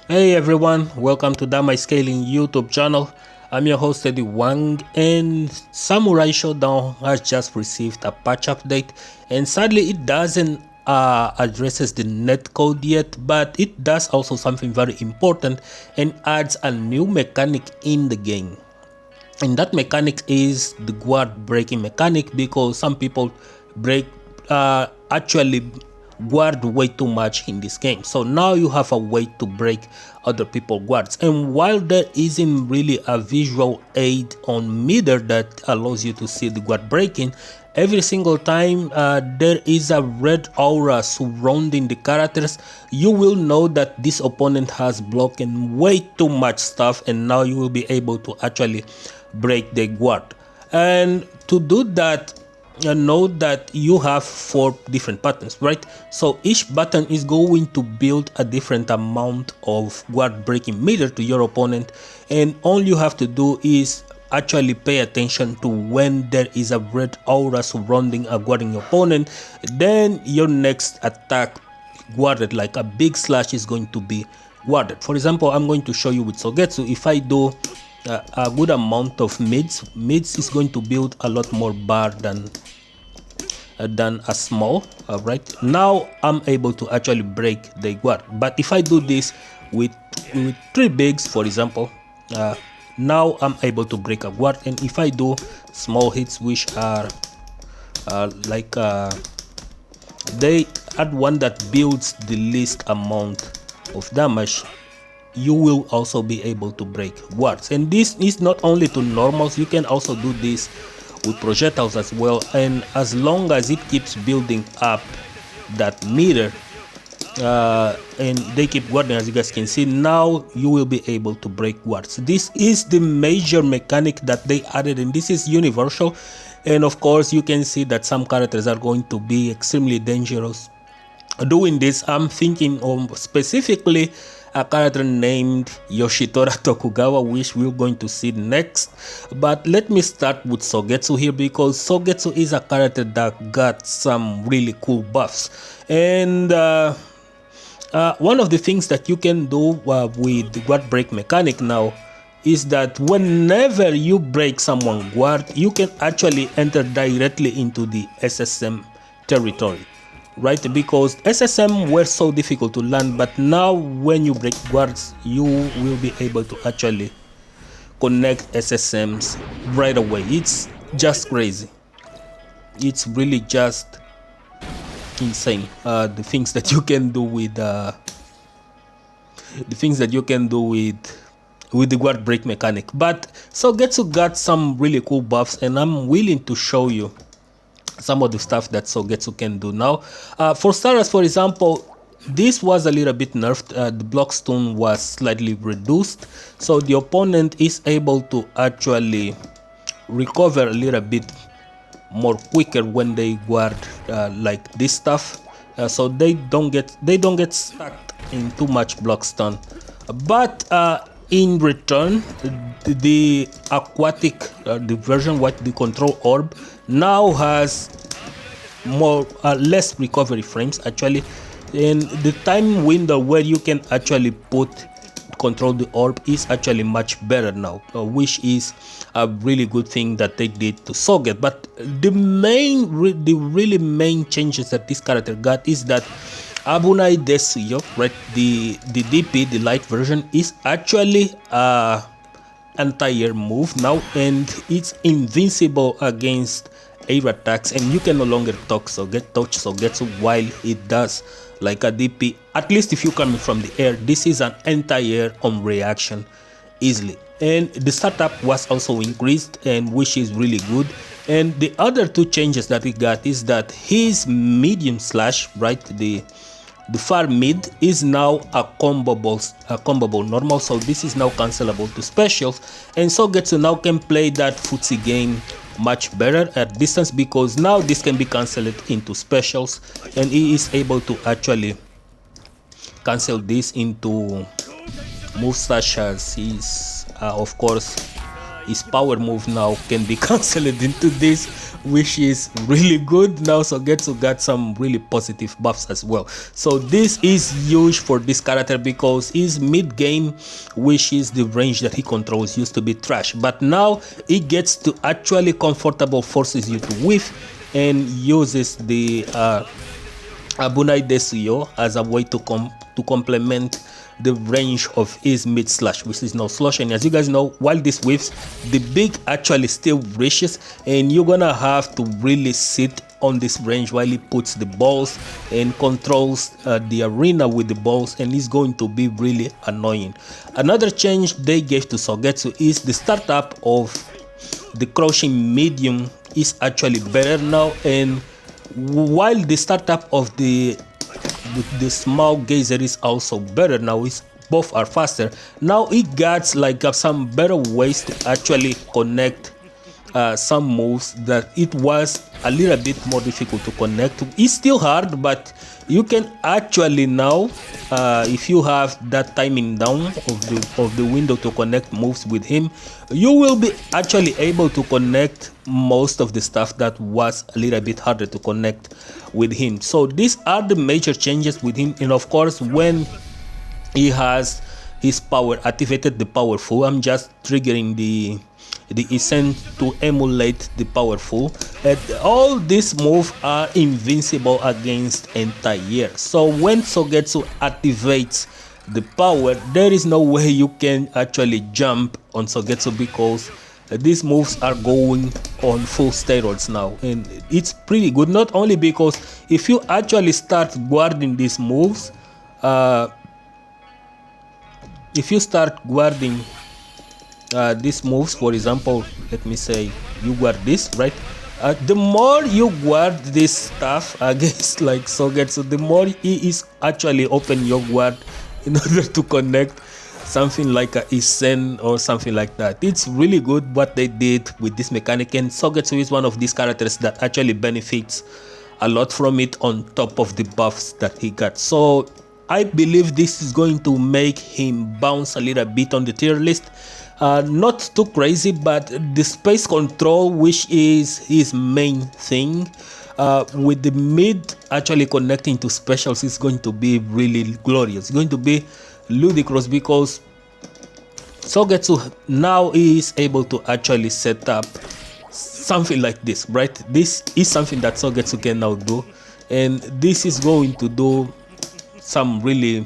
Hey everyone, welcome to Damai Scaling YouTube channel. I'm your host Eddie Wang, and Samurai Showdown has just received a patch update, and sadly it doesn't addresses the netcode yet, but it does also something very important and adds a new mechanic in the game. And that mechanic is the guard breaking mechanic, because some people break actually guard way too much in this game. So now you have a way to break other people guards, and while there isn't really a visual aid on meter that allows you to see the guard breaking, every single time there is a red aura surrounding the characters, you will know that this opponent has broken way too much stuff, and now you will be able to actually break the guard. And to do that, know that you have 4 different buttons, right? So each button is going to build a different amount of guard breaking meter to your opponent, and all you have to do is actually pay attention to when there is a red aura surrounding a guarding opponent. Then your next attack guarded, like a big slash, is going to be guarded. For example, I'm going to show you with Sogetsu. If I do a good amount of mids is going to build a lot more bar than a small. Right now I'm able to actually break the guard, but if I do this with 3 bigs, for example, now I'm able to break a guard. And if I do small hits, which are they add one that builds the least amount of damage, you will also be able to break guards. And this is not only to normals, you can also do this with projectiles as well. And as long as it keeps building up that meter and they keep guarding, as you guys can see, now you will be able to break guards. This is the major mechanic that they added, and this is universal. And of course you can see that some characters are going to be extremely dangerous doing this. I'm thinking of specifically a character named Yoshitora Tokugawa, which we're going to see next. But let me start with Sogetsu here, because Sogetsu is a character that got some really cool buffs. And one of the things that you can do with the guard break mechanic now is that whenever you break someone's guard, you can actually enter directly into the SSM territory, right? Because SSM were so difficult to land, but now when you break guards, you will be able to actually connect SSMs right away. It's just crazy. It's really just insane, the things that you can do with the guard break mechanic. But Sogetsu got some really cool buffs, and I'm willing to show you some of the stuff that Sogetsu can do now. For starters, for example, this was a little bit nerfed. The block stone was slightly reduced, so the opponent is able to actually recover a little bit more quicker when they guard like this stuff, so they don't get stuck in too much block stun. But in return, the aquatic the version, what the control orb, now has less recovery frames actually, and the time window where you can actually control the orb is actually much better now, which is a really good thing that they did to Soget. But the really main changes that this character got is that Abunai Desuyo, right, the DP, the light version, is actually anti-air move now, and it's invincible against air attacks, and you can no longer touch Sogetsu while it does like a DP. At least if you're coming from the air, this is an anti-air on reaction easily. And the startup was also increased, and which is really good. And the other 2 changes that we got is that his medium slash, right, the far mid, is now a combable normal, so this is now cancelable to specials. And Sogetsu now can play that footsie game much better at distance, because now this can be cancelled into specials, and he is able to actually cancel this into moves such as his of course his power move now can be cancelled into this. which is really good. Now Sogetsu got some really positive buffs as well. So this is huge for this character because his mid game, which is the range that he controls, used to be trash, but now he gets to actually comfortable, forces you to whiff and uses the Abunai Desuyo as a way to complement the range of his mid slash, which is now slush. And as you guys know, while this whiffs, the big actually still reaches, and you're gonna have to really sit on this range while he puts the balls and controls the arena with the balls, and it's going to be really annoying. Another change they gave to Sogetsu is the startup of the crouching medium is actually better now, and while the startup of the small geyser is also better now, both are faster. Now it got like some better ways to actually connect some moves that it was a little bit more difficult to connect. It's still hard, but you can actually now, if you have that timing down of the window to connect moves with him, you will be actually able to connect most of the stuff that was a little bit harder to connect with him. So these are the major changes with him. And of course, when he has his power activated, the powerful, I'm just triggering the Isen to emulate the powerful, and all these moves are invincible against entire. So when Sogetsu activates the power, there is no way you can actually jump on Sogetsu because these moves are going on full steroids now, and it's pretty good. Not only because if you actually start guarding these moves, if you start guarding these moves, for example, let me say you guard this, right? The more you guard this stuff against like Sogetsu, the more he is actually open your guard in order to connect something like a Isen or something like that. It's really good what they did with this mechanic, and Sogetsu is one of these characters that actually benefits a lot from it on top of the buffs that he got. So I believe this is going to make him bounce a little bit on the tier list. Not too crazy, but the space control, which is his main thing, with the mid actually connecting to specials, is going to be really glorious. It's going to be ludicrous because Sogetsu now is able to actually set up something like this, right? This is something that Sogetsu can now do, and this is going to do some really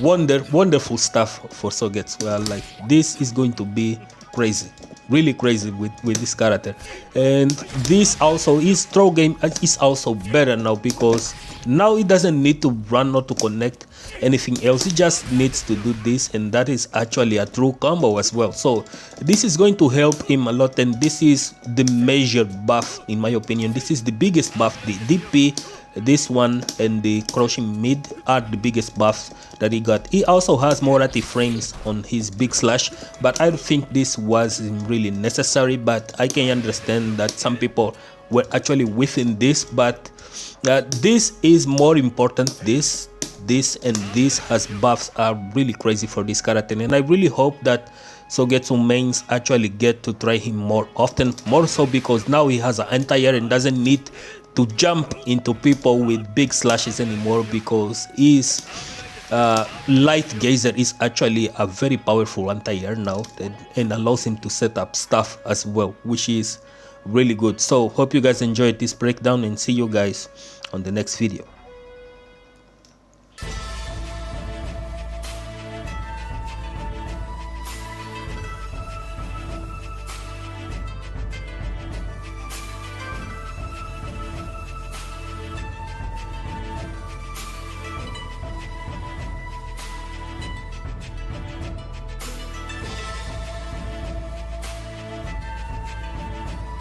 wonderful stuff for Sogetsu. Well, like this is going to be crazy, really crazy with this character. And this also, his throw game is also better now because now it doesn't need to run or to connect anything else. It just needs to do this, and that is actually a true combo as well. So this is going to help him a lot, and this is the major buff in my opinion. This is the biggest buff. The DP, this one, and the crushing mid are the biggest buffs that he got. He also has more active frames on his big slash, but I don't think this was really necessary. But I can understand that some people were actually within this, but this is more important. This and this has buffs are really crazy for this character, and I really hope that Sogetsu mains actually get to try him more often, more so because now he has an anti-air and doesn't need to jump into people with big slashes anymore, because his light geyser is actually a very powerful anti-air now, and allows him to set up stuff as well, which is really good. So hope you guys enjoyed this breakdown, and see you guys on the next video.